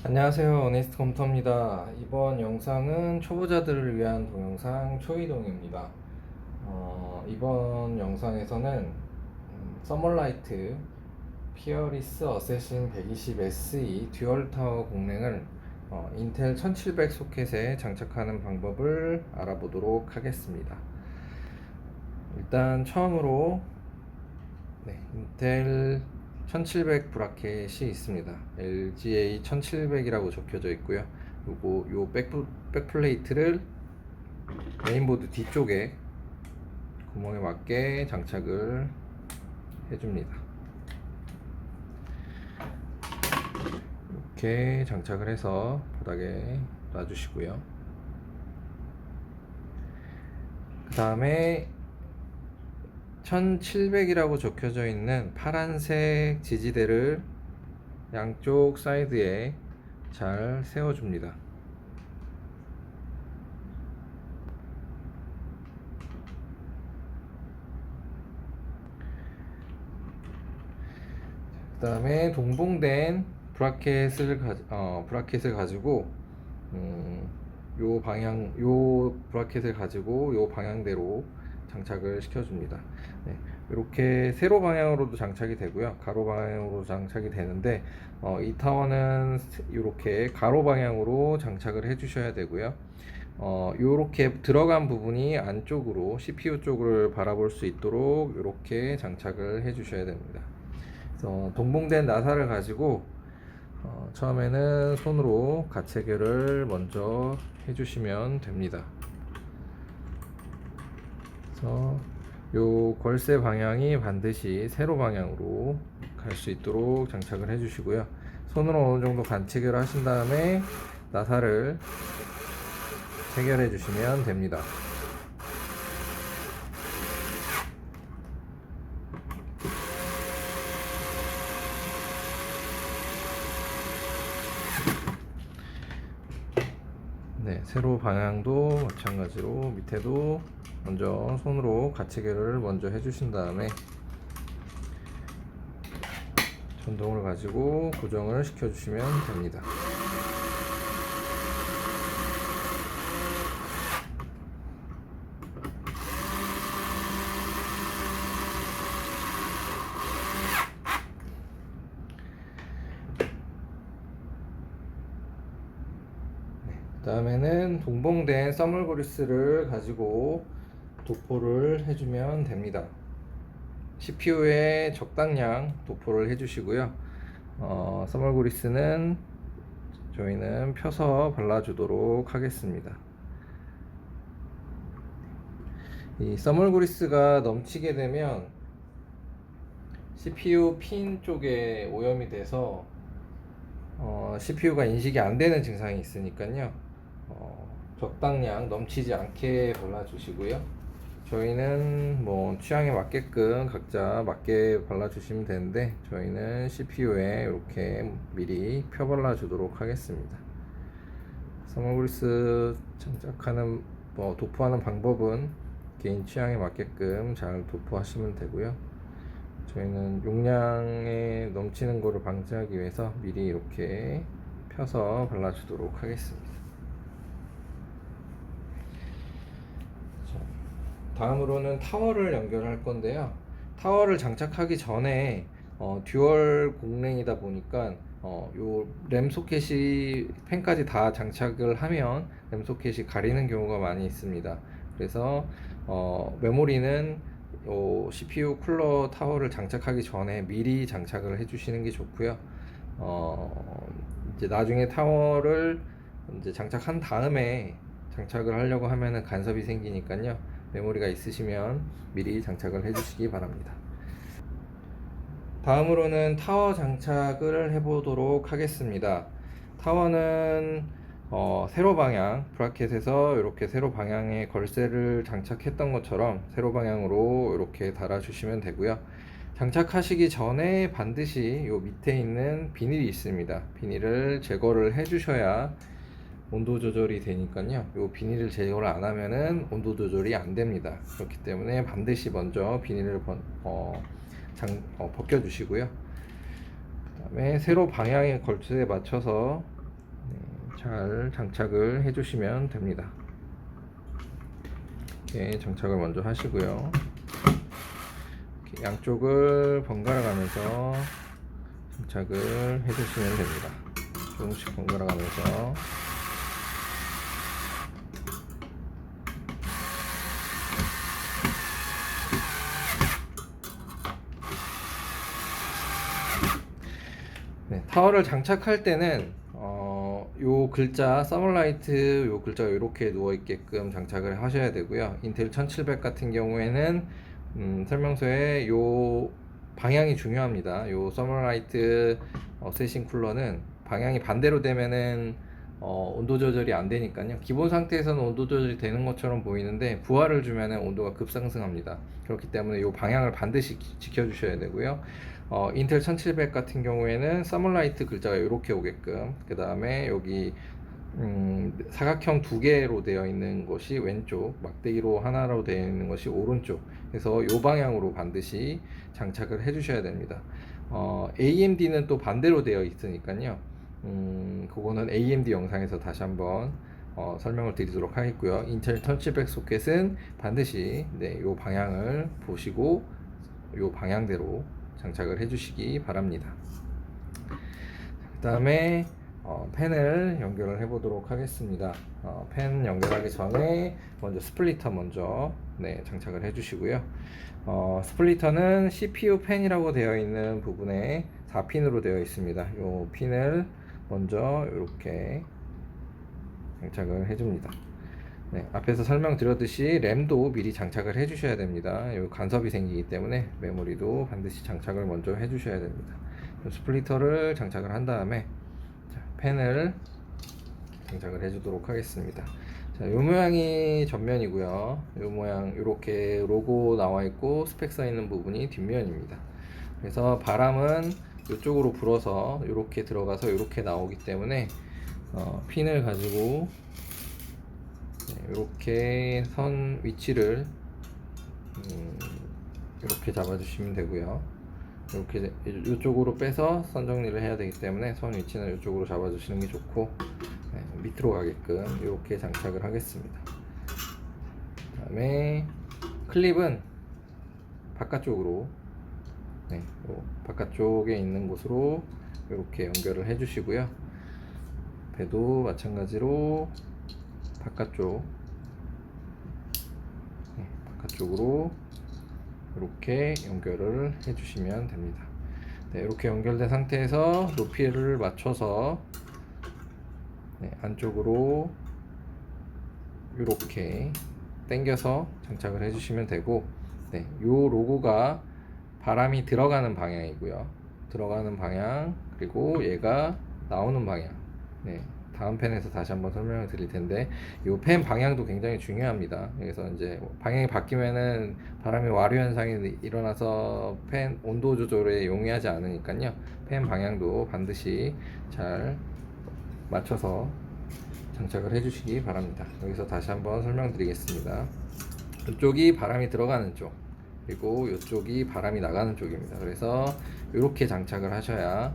안녕하세요. 어네스트 컴퓨터입니다. 이번 영상은 초보자들을 위한 동영상 초이동입니다. 이번 영상에서는 서멀라이트 피어리스 어세신 120 SE 듀얼 타워 공랭을 인텔 1700 소켓에 장착하는 방법을 알아보도록 하겠습니다. 일단 처음으로 인텔 1700 브라켓이 있습니다. LGA 1700이라고 적혀져 있고요. 요 백플레이트를 메인보드 뒤쪽에 구멍에 맞게 장착을 해줍니다. 이렇게 장착을 해서 바닥에 놔주시고요. 그 다음에 1700이라고 적혀져 있는 파란색 지지대를 양쪽 사이드에 잘 세워줍니다. 그 다음에 동봉된 브라켓을 가지고 요 브라켓을 가지고 요 방향대로 장착을 시켜줍니다. 이렇게 세로 방향으로도 장착이 되고요, 가로 방향으로 장착이 되는데 이 타워는 이렇게 가로 방향으로 장착을 해주셔야 되고요. 이렇게 들어간 부분이 안쪽으로 CPU 쪽을 바라볼 수 있도록 이렇게 장착을 해주셔야 됩니다. 그래서 동봉된 나사를 가지고 처음에는 손으로 가체결을 먼저 해주시면 됩니다. 그래서 요 걸쇠 방향이 반드시 세로 방향으로 갈 수 있도록 장착을 해주시고요. 손으로 어느 정도 관체결을 하신 다음에 나사를 체결해 주시면 됩니다. 세로 방향도 마찬가지로 밑에도 먼저 손으로 가체결을 먼저 해주신 다음에 전동을 가지고 고정을 시켜주시면 됩니다. 그 다음에는 동봉된 써멀그리스를 가지고 도포를 해주면 됩니다. CPU에 적당량 도포를 해주시고요. 써멀그리스는 저희는 펴서 발라주도록 하겠습니다. 이 써멀그리스가 넘치게 되면 CPU 핀 쪽에 오염이 돼서 CPU가 인식이 안 되는 증상이 있으니까요. 적당량 넘치지 않게 발라주시고요. 저희는 뭐 취향에 맞게끔 각자 맞게 발라주시면 되는데 저희는 CPU에 이렇게 미리 펴 발라주도록 하겠습니다. 써멀그리스 장착하는 도포하는 방법은 개인 취향에 맞게끔 잘 도포하시면 되고요. 저희는 용량에 넘치는 거를 방지하기 위해서 미리 이렇게 펴서 발라주도록 하겠습니다. 다음으로는 타워를 연결할 건데요. 타워를 장착하기 전에 듀얼 공랭이다 보니까 요 램 소켓이 펜까지 다 장착을 하면 램 소켓이 가리는 경우가 많이 있습니다. 그래서 메모리는 CPU 쿨러 타워를 장착하기 전에 미리 장착을 해주시는 게 좋고요. 이제 나중에 타워를 이제 장착한 다음에 장착을 하려고 하면은 간섭이 생기니까요. 메모리가 있으시면 미리 장착을 해주시기 바랍니다. 다음으로는 타워 장착을 해보도록 하겠습니다. 타워는 세로 방향 브라켓에서 이렇게 세로 방향에 걸쇠를 장착했던 것처럼 세로 방향으로 이렇게 달아주시면 되고요. 장착하시기 전에 반드시 요 밑에 있는 비닐이 있습니다. 비닐을 제거를 해주셔야 온도 조절이 되니까요. 요 비닐을 제거를 안 하면은 온도 조절이 안 됩니다. 그렇기 때문에 반드시 먼저 비닐을 벗겨 주시고요. 그 다음에 세로 방향의 걸쇠에 맞춰서 잘 장착을 해주시면 됩니다. 이렇게 장착을 먼저 하시고요. 이렇게 양쪽을 번갈아 가면서 장착을 해주시면 됩니다. 조금씩 번갈아 가면서 네, 타워를 장착할 때는 요 글자 서멀라이트 요 글자가 이렇게 누워 있게끔 장착을 하셔야 되고요. 인텔 1700 같은 경우에는 설명서에 요 방향이 중요합니다. 요 서멀라이트 세싱 쿨러는 방향이 반대로 되면은 온도 조절이 안 되니까요. 기본 상태에서는 온도 조절이 되는 것처럼 보이는데 부하를 주면은 온도가 급상승합니다. 그렇기 때문에 이 방향을 반드시 지켜주셔야 되고요. 인텔 1700 같은 경우에는 서멀라이트 글자가 이렇게 오게끔, 그 다음에 여기 사각형 두 개로 되어 있는 것이 왼쪽, 막대기로 하나로 되어 있는 것이 오른쪽. 그래서 이 방향으로 반드시 장착을 해 주셔야 됩니다. AMD는 또 반대로 되어 있으니까요. 그거는 AMD 영상에서 다시 한번 설명을 드리도록 하겠고요. 인텔 1700 소켓은 반드시 이 방향을 보시고 이 방향대로 장착을 해주시기 바랍니다. 그 다음에 펜을 연결을 해 보도록 하겠습니다. 펜 연결하기 전에 먼저 스플리터 먼저 장착을 해 주시고요. 스플리터는 CPU 펜이라고 되어 있는 부분에 4핀으로 되어 있습니다. 이 핀을 먼저 이렇게 장착을 해 줍니다. 앞에서 설명드렸듯이 램도 미리 장착을 해 주셔야 됩니다. 요 간섭이 생기기 때문에 메모리도 반드시 장착을 먼저 해 주셔야 됩니다. 스플리터를 장착을 한 다음에 펜을 장착을 해 주도록 하겠습니다. 자, 요 모양이 전면이고요. 요 모양 이렇게 로고 나와 있고 스펙 써 있는 부분이 뒷면입니다. 그래서 바람은 이쪽으로 불어서 이렇게 들어가서 이렇게 나오기 때문에 핀을 가지고 이렇게 선 위치를 이렇게 잡아주시면 되고요. 이렇게 이쪽으로 빼서 선 정리를 해야 되기 때문에 선 위치는 이쪽으로 잡아주시는 게 좋고, 밑으로 가게끔 이렇게 장착을 하겠습니다. 그다음에 클립은 바깥쪽으로, 바깥쪽에 있는 곳으로 이렇게 연결을 해주시고요. 배도 마찬가지로 바깥쪽으로 이렇게 연결을 해주시면 됩니다. 이렇게 연결된 상태에서 높이를 맞춰서 안쪽으로 이렇게 당겨서 장착을 해주시면 되고, 이 로고가 바람이 들어가는 방향이고요. 들어가는 방향, 그리고 얘가 나오는 방향. 다음 펜에서 다시 한번 설명을 드릴 텐데, 이 펜 방향도 굉장히 중요합니다. 그래서 이제 방향이 바뀌면은 바람의 와류 현상이 일어나서 펜 온도 조절에 용이하지 않으니까요. 펜 방향도 반드시 잘 맞춰서 장착을 해주시기 바랍니다. 여기서 다시 한번 설명드리겠습니다. 이쪽이 바람이 들어가는 쪽, 그리고 이쪽이 바람이 나가는 쪽입니다. 그래서 이렇게 장착을 하셔야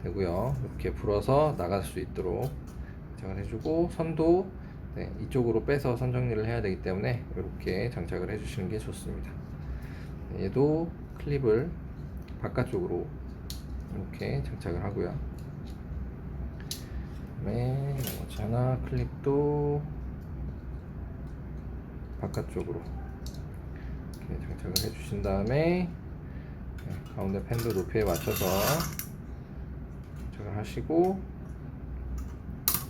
되고요. 이렇게 불어서 나갈 수 있도록 장착을 해주고, 선도 이쪽으로 빼서 선 정리를 해야 되기 때문에 이렇게 장착을 해주시는 게 좋습니다. 얘도 클립을 바깥쪽으로 이렇게 장착을 하고요. 나머지 하나 클립도 바깥쪽으로 이렇게 장착을 해주신 다음에 가운데 펜도 높이에 맞춰서 장착을 하시고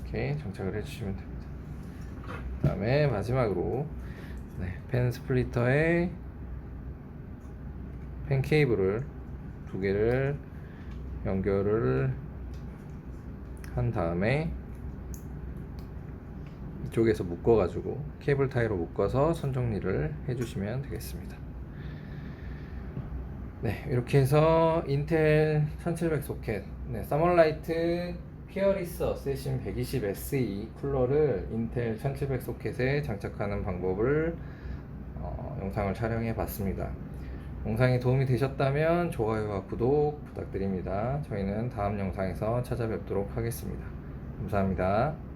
이렇게 장착을 해주시면 됩니다. 그 다음에 마지막으로 펜 스플리터에 펜 케이블을 두 개를 연결을 한 다음에 이쪽에서 묶어 가지고 케이블 타이로 묶어서 선 정리를 해주시면 되겠습니다. 이렇게 해서 인텔 1700 소켓 서멀라이트 피어리스 어세신 120 SE 쿨러를 인텔 1700 소켓에 장착하는 방법을 영상을 촬영해 봤습니다. 영상이 도움이 되셨다면 좋아요와 구독 부탁드립니다. 저희는 다음 영상에서 찾아뵙도록 하겠습니다. 감사합니다.